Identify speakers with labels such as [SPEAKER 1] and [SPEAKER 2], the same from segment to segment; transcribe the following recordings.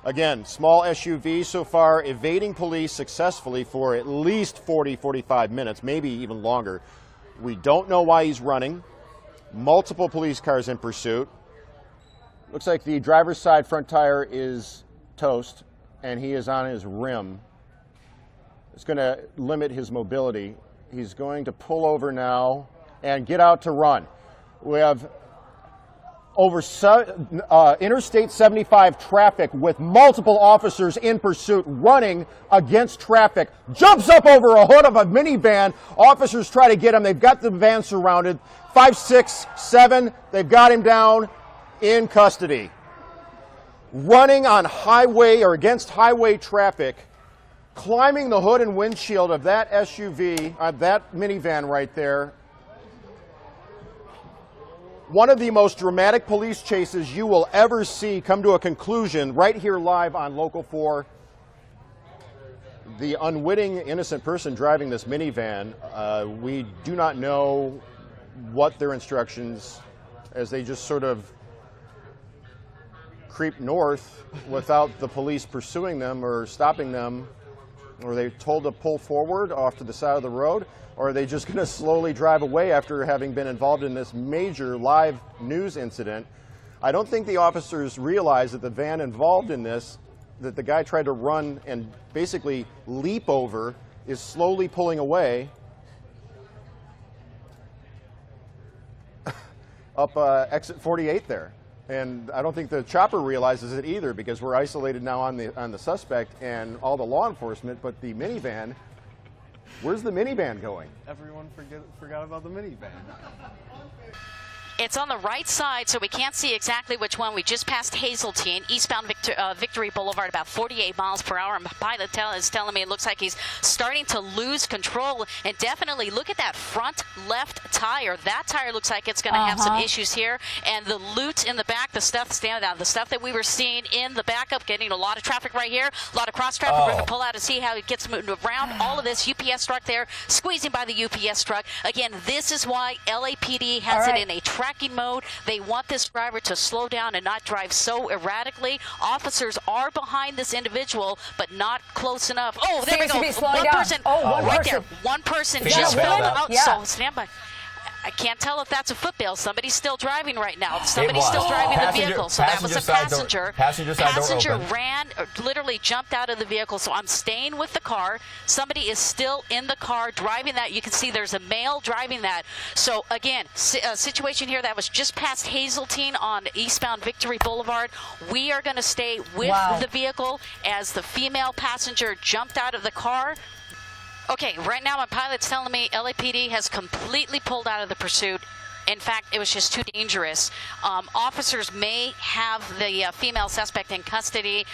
[SPEAKER 1] Again, small SUV so far, evading police successfully for at least 40, 45 minutes, maybe even longer. We don't know why he's running. Multiple police cars in pursuit. Looks like the driver's side front tire is toast, and he is on his rim. It's going to limit his mobility. He's going to pull over now and get out to run. We have over Interstate 75 traffic with multiple officers in pursuit running against traffic. Jumps up over a hood of a minivan. Officers try to get him. They've got the van surrounded. 5, 6, 7. They've got him down in custody. Running on highway or against highway traffic, climbing the hood and windshield of that SUV, that minivan right there. One of the most dramatic police chases you will ever see come to a conclusion right here live on Local 4. The unwitting innocent person driving this minivan, we do not know what their instructions, as they just sort of creep north without the police pursuing them or stopping them. Or are they told to pull forward off to the side of the road? Or are they just going to slowly drive away after having been involved in this major live news incident? I don't think the officers realize that the van involved in this, that the guy tried to run and basically leap over, is slowly pulling away up exit 48 there. And I don't think the chopper realizes it either, because we're isolated now on the suspect and all the law enforcement, but the minivan, where's the minivan going?
[SPEAKER 2] Everyone forgot about the minivan.
[SPEAKER 3] It's on the right side, so we can't see exactly which one. We just passed Hazeltine, eastbound Victory Boulevard, about 48 miles per hour. And the pilot is telling me it looks like he's starting to lose control. And definitely look at that front left tire. That tire looks like it's going to have some issues here. And the loot in the back, the stuff standing out, the stuff that we were seeing in the backup, getting a lot of traffic right here, a lot of cross traffic. We're going to pull out and see how it gets moved around. All of this UPS truck there, squeezing by the UPS truck. Again, this is why LAPD has it in a tracking mode. They want this driver to slow down and not drive so erratically. Officers are behind this individual, but not close enough. Oh, there we go. One person, right there. One person just fell out. So stand by. I can't tell if that's a foot bail. Somebody's still driving right now. Somebody's still driving the vehicle. So that was a passenger. Passenger ran, or literally jumped out of the vehicle. So I'm staying with the car. Somebody is still in the car driving that. You can see there's a male driving that. So again, a situation here that was just past Hazeltine on eastbound Victory Boulevard. We are going to stay with the vehicle as the female passenger jumped out of the car. Okay, right now my pilot's telling me LAPD has completely pulled out of the pursuit. In fact, it was just too dangerous. Officers may have the female suspect in custody.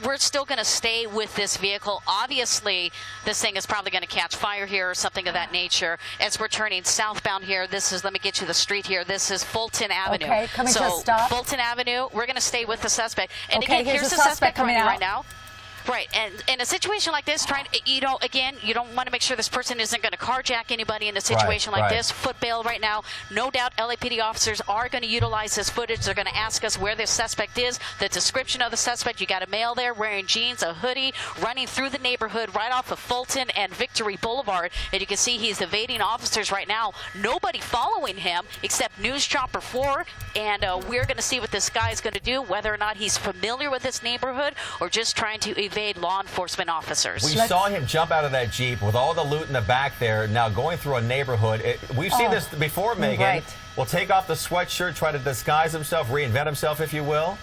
[SPEAKER 3] We're still going to stay with this vehicle. Obviously, this thing is probably going to catch fire here or something of that nature. As we're turning southbound here, this is, let me get you the street here. This is Fulton Avenue.
[SPEAKER 4] Okay, coming to a stop.
[SPEAKER 3] Fulton Avenue, we're going to stay with the suspect. And again, here's the suspect coming right now. Right, and in a situation like this, again, you don't want to make sure this person isn't going to carjack anybody in a situation like this. Foot bail right now. No doubt LAPD officers are going to utilize this footage. They're going to ask us where this suspect is, the description of the suspect. You got a male there wearing jeans, a hoodie, running through the neighborhood right off of Fulton and Victory Boulevard. And you can see he's evading officers right now. Nobody following him except News Chopper 4. And we're going to see what this guy is going to do, whether or not he's familiar with this neighborhood or just trying to evade law enforcement officers.
[SPEAKER 5] We saw him jump out of that Jeep with all the loot in the back there, now going through a neighborhood. We've seen this before, Megan. Will take off the sweatshirt, try to disguise himself, reinvent himself, if you will.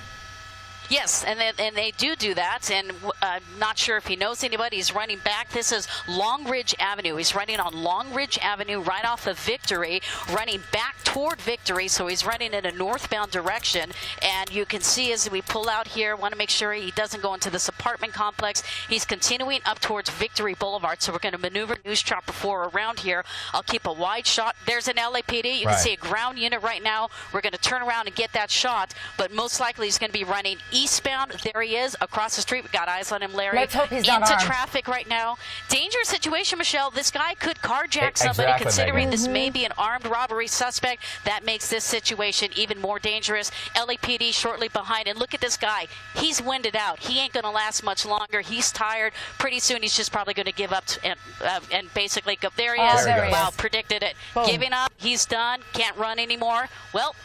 [SPEAKER 3] Yes, and they do that, and I'm not sure if he knows anybody. He's running back. This is Long Ridge Avenue. He's running on Long Ridge Avenue right off of Victory, running back toward Victory, so he's running in a northbound direction. And you can see as we pull out here, want to make sure he doesn't go into this apartment complex. He's continuing up towards Victory Boulevard, so we're going to maneuver News Chopper 4 around here. I'll keep a wide shot. There's an LAPD. You can see a ground unit right now. We're going to turn around and get that shot, but most likely he's going to be running east eastbound. There he is across the street. We got eyes on him, Larry.
[SPEAKER 4] Let's hope he's not
[SPEAKER 3] into
[SPEAKER 4] armed.
[SPEAKER 3] traffic right now. Dangerous situation, Michelle. This guy could carjack somebody,
[SPEAKER 5] Exactly,
[SPEAKER 3] considering
[SPEAKER 5] Megan.
[SPEAKER 3] this may be an armed robbery suspect. That makes this situation even more dangerous. LAPD shortly behind. And look at this guy. He's winded out. He ain't going to last much longer. He's tired. Pretty soon he's just probably going to give up and basically go. There he is.
[SPEAKER 4] there he
[SPEAKER 3] Wow,
[SPEAKER 4] is.
[SPEAKER 3] predicted it.
[SPEAKER 4] Boom.
[SPEAKER 3] Giving up. He's done. Can't run anymore. Well,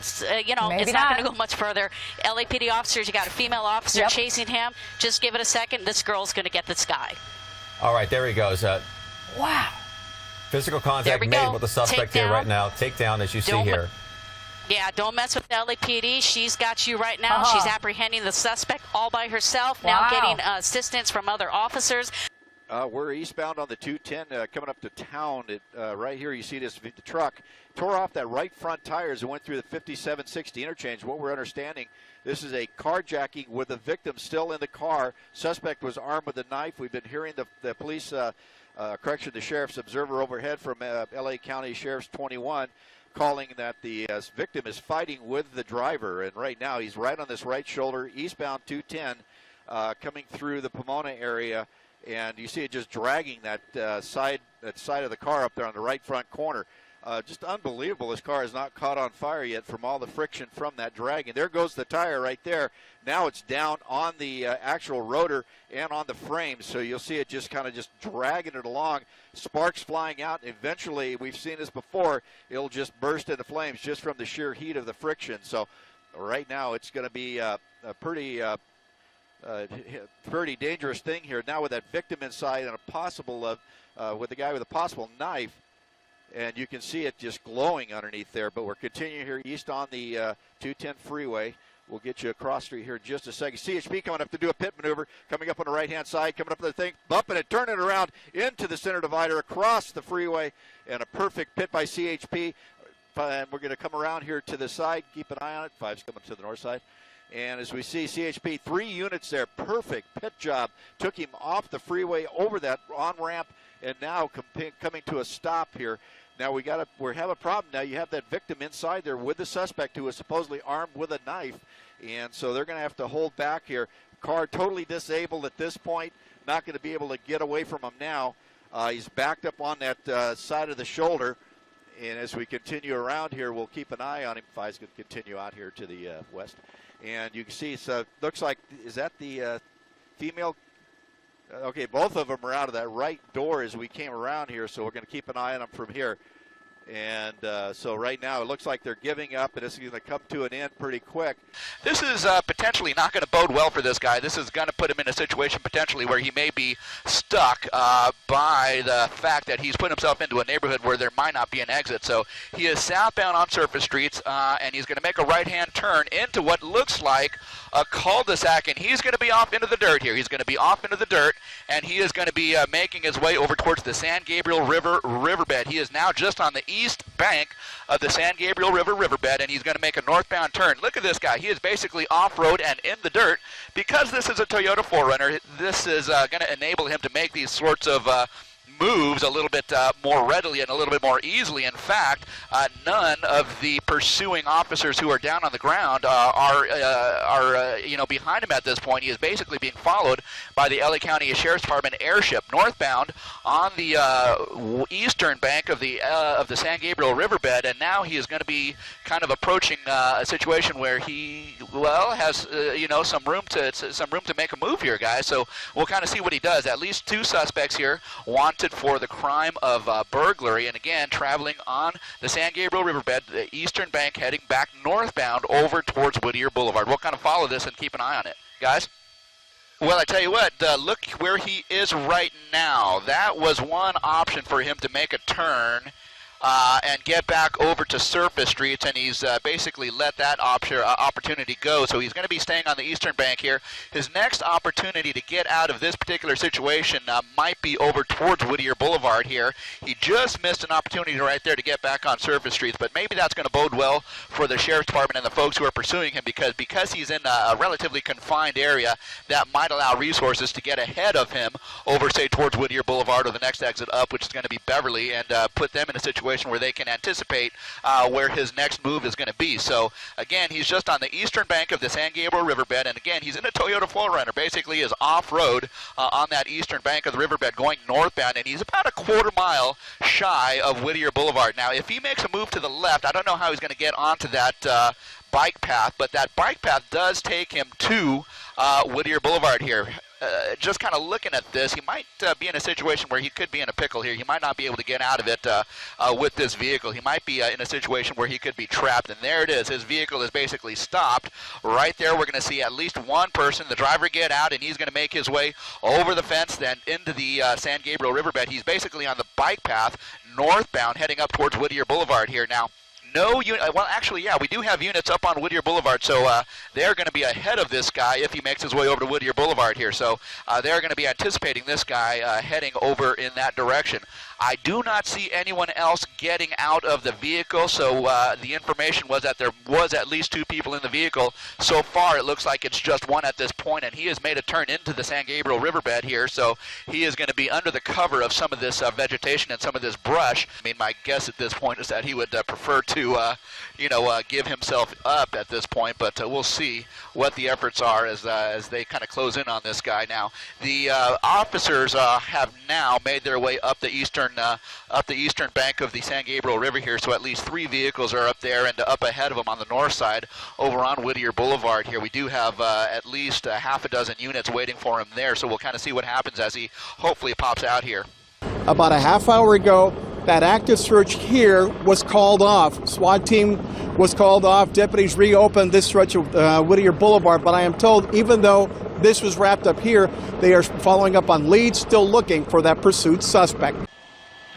[SPEAKER 3] you know,
[SPEAKER 4] Maybe
[SPEAKER 3] it's not going
[SPEAKER 4] not.
[SPEAKER 3] to go much further. LAPD officers, you got a female officer
[SPEAKER 4] Yep.
[SPEAKER 3] chasing him. Just give it a second. This girl's going to get this guy.
[SPEAKER 5] All right, there he goes.
[SPEAKER 4] Wow.
[SPEAKER 5] Physical
[SPEAKER 3] There
[SPEAKER 5] contact
[SPEAKER 3] we
[SPEAKER 5] made
[SPEAKER 3] go.
[SPEAKER 5] with the suspect here
[SPEAKER 3] Takedown.
[SPEAKER 5] right now. Takedown, as you see
[SPEAKER 3] Don't
[SPEAKER 5] here.
[SPEAKER 3] Yeah, don't mess with the LAPD. She's got you right now.
[SPEAKER 4] Uh-huh.
[SPEAKER 3] She's apprehending the suspect all by herself. Now
[SPEAKER 4] Wow.
[SPEAKER 3] getting assistance from other officers.
[SPEAKER 6] We're eastbound on the 210 coming up to town. Right here you see the truck tore off that right front tires and went through the 5760 interchange. What we're understanding, this is a carjacking with the victim still in the car. Suspect was armed with a knife. We've been hearing the police, the sheriff's observer overhead from LA County Sheriff's 21 calling that the victim is fighting with the driver. And right now he's right on this right shoulder, eastbound 210, coming through the Pomona area. And you see it just dragging that side of the car up there on the right front corner. Just unbelievable. This car is not caught on fire yet from all the friction from that dragging. There goes the tire right there. Now it's down on the actual rotor and on the frame. So you'll see it just kind of just dragging it along. Sparks flying out. Eventually, we've seen this before, it'll just burst into flames just from the sheer heat of the friction. So right now it's going to be a pretty dangerous thing here. Now with that victim inside and a possible, with the guy with a possible knife, and you can see it just glowing underneath there. But we're continuing here east on the 210 freeway. We'll get you across street here in just a second. CHP coming up to do a pit maneuver, coming up on the right-hand side, coming up to the thing, bumping it, turning it around into the center divider across the freeway, and a perfect pit by CHP. And we're going to come around here to the side. Keep an eye on it. 5's coming to the north side. And as we see, CHP, 3 units there, perfect pit job. Took him off the freeway over that on-ramp, and now coming to a stop here. Now we have a problem. Now you have that victim inside there with the suspect who is supposedly armed with a knife, and so they're going to have to hold back here. Car totally disabled at this point, not going to be able to get away from him now. He's backed up on that side of the shoulder, and as we continue around here, we'll keep an eye on him. 5's going to continue out here to the west, and you can see. So looks like, is that the female? Okay, both of them are out of that right door as we came around here, so we're going to keep an eye on them from here. And so right now it looks like they're giving up, and it's going to come to an end pretty quick.
[SPEAKER 7] This is potentially not going to bode well for this guy. This is going to put him in a situation potentially where he may be stuck by the fact that he's put himself into a neighborhood where there might not be an exit. So he is southbound on surface streets, and he's going to make a right-hand turn into what looks like a cul-de-sac, and he's going to be off into the dirt here. He's going to be off into the dirt, and he is going to be making his way over towards the San Gabriel River riverbed. He is now just on the east bank of the San Gabriel River riverbed, and he's going to make a northbound turn. Look at this guy. He is basically off-road and in the dirt. Because this is a Toyota 4Runner, this is going to enable him to make these sorts of moves a little bit more readily and a little bit more easily. In fact, none of the pursuing officers who are down on the ground are behind him at this point. He is basically being followed by the LA County Sheriff's Department airship northbound on the eastern bank of the San Gabriel riverbed, and now he is going to be kind of approaching a situation where he has some room to make a move here, guys. So we'll kind of see what he does. At least 2 suspects here wanted for the crime of burglary, and again traveling on the San Gabriel riverbed, the eastern bank, heading back northbound over towards Whittier Boulevard. We'll kind of follow this and keep an eye on it, guys. Well, I tell you what, look where he is right now. That was one option for him to make a turn and get back over to surface streets, and he's basically let that opportunity go. So he's going to be staying on the eastern bank here. His next opportunity to get out of this particular situation might be over towards Whittier Boulevard here. He just missed an opportunity right there to get back on surface streets, but maybe that's going to bode well for the Sheriff's Department and the folks who are pursuing him, because he's in a relatively confined area that might allow resources to get ahead of him over, say, towards Whittier Boulevard or the next exit up, which is going to be Beverly, and put them in a situation situation where they can anticipate where his next move is going to be. So again, he's just on the eastern bank of the San Gabriel Riverbed, and again, he's in a Toyota 4Runner, basically is off-road on that eastern bank of the riverbed going northbound, and he's about a quarter mile shy of Whittier Boulevard. Now, if he makes a move to the left, I don't know how he's going to get onto that bike path, but that bike path does take him to Whittier Boulevard here. Just kind of looking at this, he might be in a situation where he could be in a pickle here. He might not be able to get out of it with this vehicle. He might be in a situation where he could be trapped, and there it is. His vehicle is basically stopped. Right there, we're going to see at least one person, the driver, get out, and he's going to make his way over the fence, then into the San Gabriel Riverbed. He's basically on the bike path, northbound, heading up towards Whittier Boulevard here. Now, no unit. Well, actually, yeah, we do have units up on Whittier Boulevard, so they're going to be ahead of this guy if he makes his way over to Whittier Boulevard here. So they're going to be anticipating this guy heading over in that direction. I do not see anyone else getting out of the vehicle, so the information was that there was at least two people in the vehicle. So far, it looks like it's just one at this point, and he has made a turn into the San Gabriel Riverbed here, so he is going to be under the cover of some of this vegetation and some of this brush. I mean, my guess at this point is that he would prefer to, give himself up at this point, but we'll see what the efforts are as they kind of close in on this guy now. The officers have now made their way up the eastern bank of the San Gabriel River here, so at least 3 vehicles are up there, and up ahead of them on the north side over on Whittier Boulevard here. We do have at least a half a dozen units waiting for him there, so we'll kind of see what happens as he hopefully pops out here.
[SPEAKER 4] About a half hour ago, that active search here was called off. SWAT team was called off. Deputies reopened this stretch of Whittier Boulevard, but I am told even though this was wrapped up here, they are following up on leads, still looking for that pursuit suspect.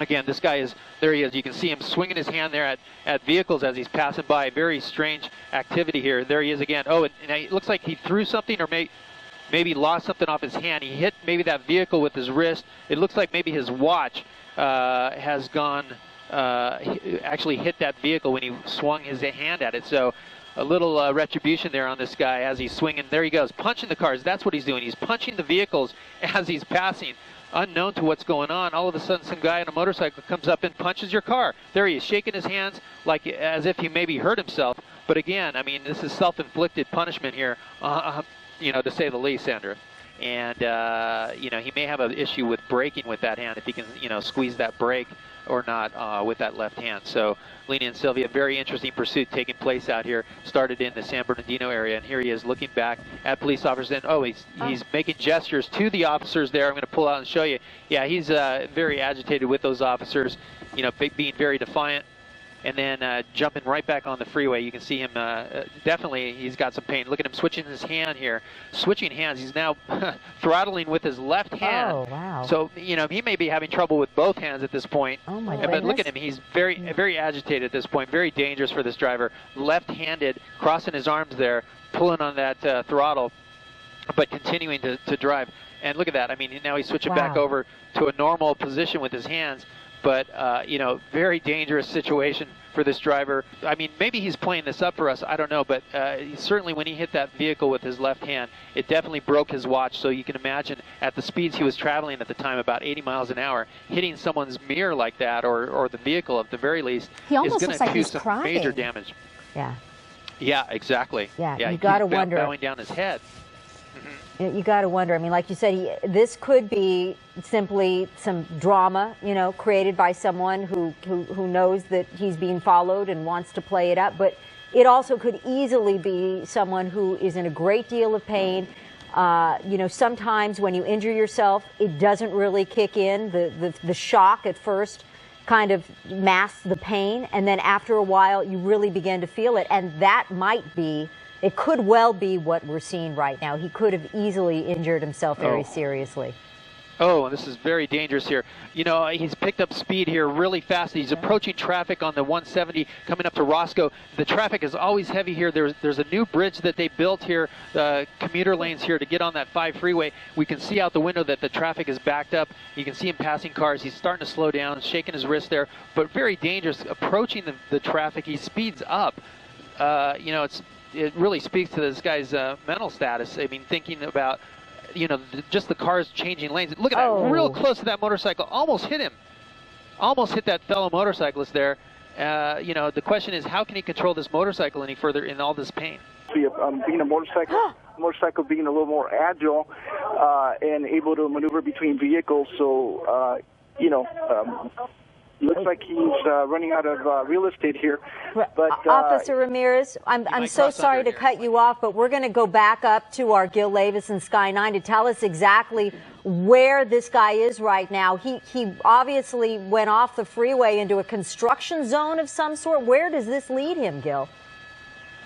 [SPEAKER 8] Again, this guy is, there he is. You can see him swinging his hand there at vehicles as he's passing by. Very strange activity here. There he is again. Oh, and it looks like he threw something or maybe lost something off his hand. He hit maybe that vehicle with his wrist. It looks like maybe his watch has gone, actually hit that vehicle when he swung his hand at it. So a little retribution there on this guy as he's swinging. There he goes, punching the cars. That's what he's doing. He's punching the vehicles as he's passing. Unknown to what's going on, all of a sudden some guy on a motorcycle comes up and punches your car. There he is, shaking his hands like as if he maybe hurt himself. But again, I mean, this is self-inflicted punishment here, to say the least, Sandra. And, he may have an issue with braking with that hand, if he can, squeeze that brake or not with that left hand. So, Lena and Sylvia, very interesting pursuit taking place out here. Started in the San Bernardino area, and here he is looking back at police officers. And, he's making gestures to the officers there. I'm going to pull out and show you. Yeah, he's very agitated with those officers, being very defiant. And then jumping right back on the freeway. You can see him, definitely he's got some pain. Look at him switching his hand here. Switching hands. He's now throttling with his left hand.
[SPEAKER 9] Oh, wow.
[SPEAKER 8] So, he may be having trouble with both hands at this point.
[SPEAKER 9] Oh, my goodness.
[SPEAKER 8] But look at him. He's very agitated at this point. Very dangerous for this driver. Left-handed, crossing his arms there, pulling on that throttle, but continuing to drive. And look at that. I mean, now he's switching back over to a normal position with his hands. But, very dangerous situation for this driver. I mean, maybe he's playing this up for us. I don't know. But certainly when he hit that vehicle with his left hand, it definitely broke his watch. So you can imagine at the speeds he was traveling at the time, about 80 miles an hour, hitting someone's mirror like that or the vehicle at the very least
[SPEAKER 9] he almost
[SPEAKER 8] is going
[SPEAKER 9] looks
[SPEAKER 8] to
[SPEAKER 9] like
[SPEAKER 8] do
[SPEAKER 9] he's
[SPEAKER 8] some
[SPEAKER 9] crying.
[SPEAKER 8] major damage.
[SPEAKER 9] Yeah.
[SPEAKER 8] Yeah, exactly.
[SPEAKER 9] Yeah, you got to wonder.
[SPEAKER 8] Bowing down his head.
[SPEAKER 9] You got to wonder. I mean, like you said, this could be simply some drama, created by someone who knows that he's being followed and wants to play it up. But it also could easily be someone who is in a great deal of pain. Sometimes when you injure yourself, it doesn't really kick in. The shock at first kind of masks the pain, and then after a while, you really begin to feel it, and that might be. It could well be what we're seeing right now. He could have easily injured himself very seriously.
[SPEAKER 8] Oh, this is very dangerous here. He's picked up speed here really fast. He's approaching traffic on the 170 coming up to Roscoe. The traffic is always heavy here. There's a new bridge that they built here, commuter lanes here to get on that 5 freeway. We can see out the window that the traffic is backed up. You can see him passing cars. He's starting to slow down, shaking his wrist there, but very dangerous. Approaching the traffic, he speeds up. It really speaks to this guy's mental status. I mean, thinking about, just the cars changing lanes. Look at that, real close to that motorcycle. Almost hit him. almost hit that fellow motorcyclist there. You know, the question is, how can he control this motorcycle any further in all this pain?
[SPEAKER 10] Being a motorcycle being a little more agile and able to maneuver between vehicles. So, you know, looks like he's running out of real estate here. But
[SPEAKER 9] Officer Ramirez, I'm so sorry to cut you off, but we're going to go back up to our Gil Levis and Sky 9 to tell us exactly where this guy is right now. He obviously went off the freeway into a construction zone of some sort. Where does this lead him, Gil?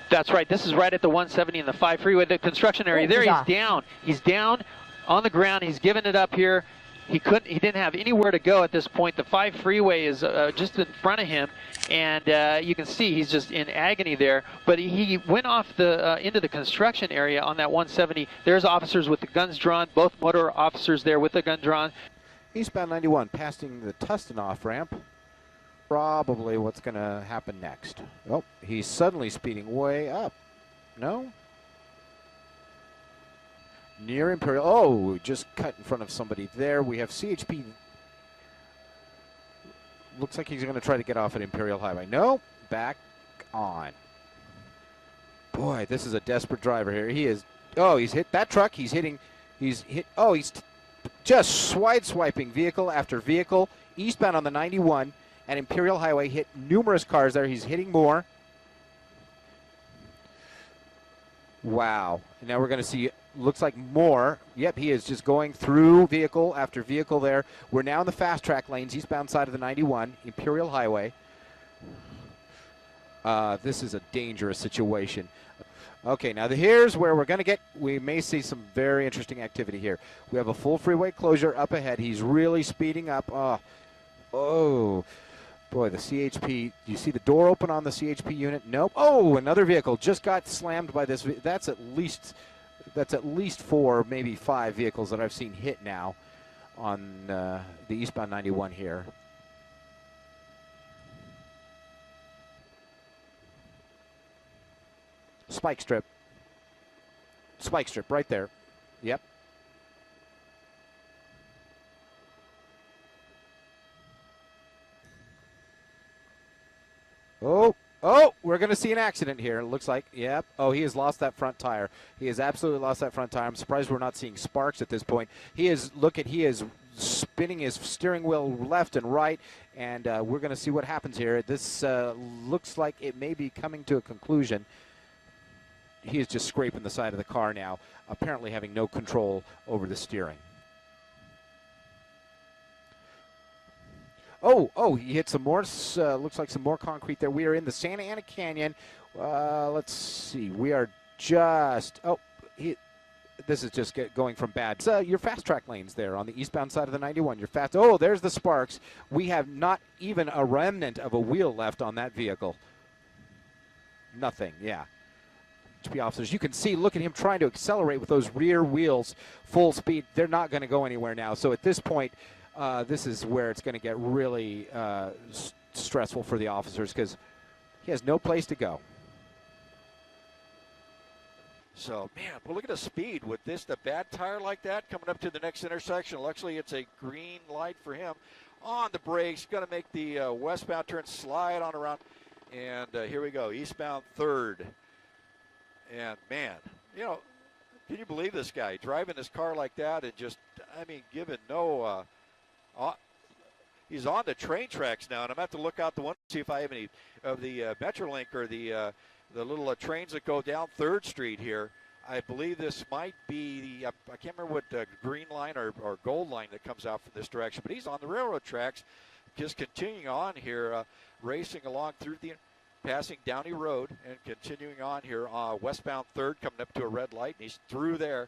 [SPEAKER 8] That's right. This is right at the 170 and the 5 freeway, the construction area. There he's down. He's down on the ground. He's given it up here. He didn't have anywhere to go at this point. The 5 freeway is just in front of him, and you can see he's just in agony there. But he went off the into the construction area on that 170. There's officers with the guns drawn, both motor officers there with the gun drawn.
[SPEAKER 11] Eastbound 91, passing the Tustin off ramp. Probably what's going to happen next. Oh, he's suddenly speeding way up. No? Near Imperial. Oh, just cut in front of somebody there. We have CHP. Looks like he's going to try to get off at Imperial Highway. No, back on. Boy, this is a desperate driver here. He is. Oh, he's hit that truck. He's hitting. He's hit. Oh, he's just swiping vehicle after vehicle. Eastbound on the 91 and Imperial Highway, hit numerous cars there. He's hitting more. Wow. And now we're going to see, looks like more. Yep, he is just going through vehicle after vehicle there. We're now in the fast track lanes, eastbound side of the 91, Imperial Highway. This is a dangerous situation. Okay, now here's where we're going to get, we may see some very interesting activity here. We have a full freeway closure up ahead. He's really speeding up. Oh. Boy, the CHP, you see the door open on the CHP unit? Nope. Oh, another vehicle just got slammed by this. That's at least 4, maybe 5 vehicles that I've seen hit now on the eastbound 91 here. Spike strip. Spike strip right there. Yep. Oh, we're going to see an accident here. It looks like, yep. Oh, he has lost that front tire. He has absolutely lost that front tire. I'm surprised we're not seeing sparks at this point. He is spinning his steering wheel left and right, and we're going to see what happens here. This looks like it may be coming to a conclusion. He is just scraping the side of the car now, apparently having no control over the steering. Oh, he hit some more, looks like some more concrete there. We are in the Santa Ana Canyon. Let's see, we are just, this is just going from bad. Your fast track lanes there on the eastbound side of the 91. You're fast, there's the sparks. We have not even a remnant of a wheel left on that vehicle. Nothing, yeah. Officers, you can see, look at him trying to accelerate with those rear wheels full speed. They're not going to go anywhere now. So at this point, this is where it's going to get really stressful for the officers because he has no place to go.
[SPEAKER 6] So, man, well, look at the speed with the bad tire like that coming up to the next intersection. Luckily, it's a green light for him. On the brakes, going to make the westbound turn, slide on around. And here we go, eastbound 3rd. And, man, can you believe this guy driving this car like that and just, given no he's on the train tracks now, and I'm going to have to look out the window to see if I have any of the Metrolink or the little trains that go down 3rd Street here. I believe this might be the, I can't remember what green line or gold line that comes out from this direction, but he's on the railroad tracks, just continuing on here, racing along through passing Downey Road and continuing on here, westbound 3rd, coming up to a red light, and he's through there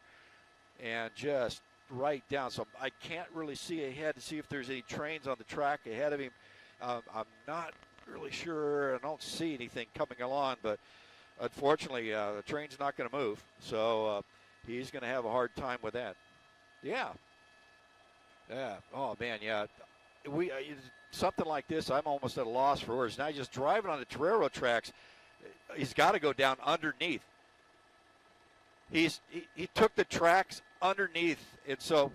[SPEAKER 6] and just right down. So I can't really see ahead to see if there's any trains on the track ahead of him. I'm not really sure. I don't see anything coming along, but unfortunately, the train's not going to move. So he's going to have a hard time with that. Yeah. Oh, man, yeah. Something like this, I'm almost at a loss for words. Now just driving on the railroad tracks, he's got to go down underneath. He took the tracks underneath, and so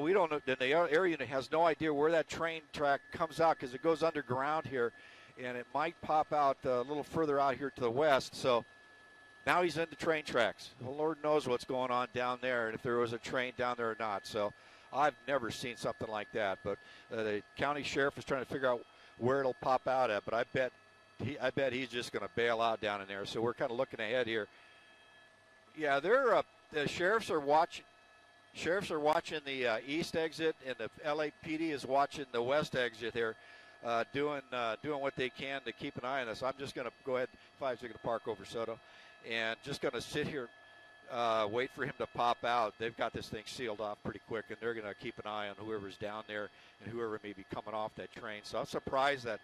[SPEAKER 6] we don't know. The air unit has no idea where that train track comes out because it goes underground here, and it might pop out a little further out here to the west. So now he's into train tracks. The Lord knows what's going on down there, and if there was a train down there or not. So I've never seen something like that. But the county sheriff is trying to figure out where it'll pop out at. But I bet he's just going to bail out down in there. So we're kind of looking ahead here. Yeah, the sheriffs are watching. Sheriffs are watching the east exit, and the LAPD is watching the west exit here, doing what they can to keep an eye on this. I'm just going to go ahead, 5's going to park over Soto, and just going to sit here, wait for him to pop out. They've got this thing sealed off pretty quick, and they're going to keep an eye on whoever's down there and whoever may be coming off that train. So I'm surprised that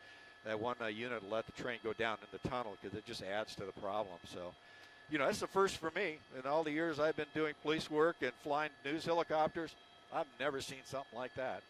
[SPEAKER 6] one unit let the train go down in the tunnel because it just adds to the problem. So. That's the first for me. In all the years I've been doing police work and flying news helicopters, I've never seen something like that.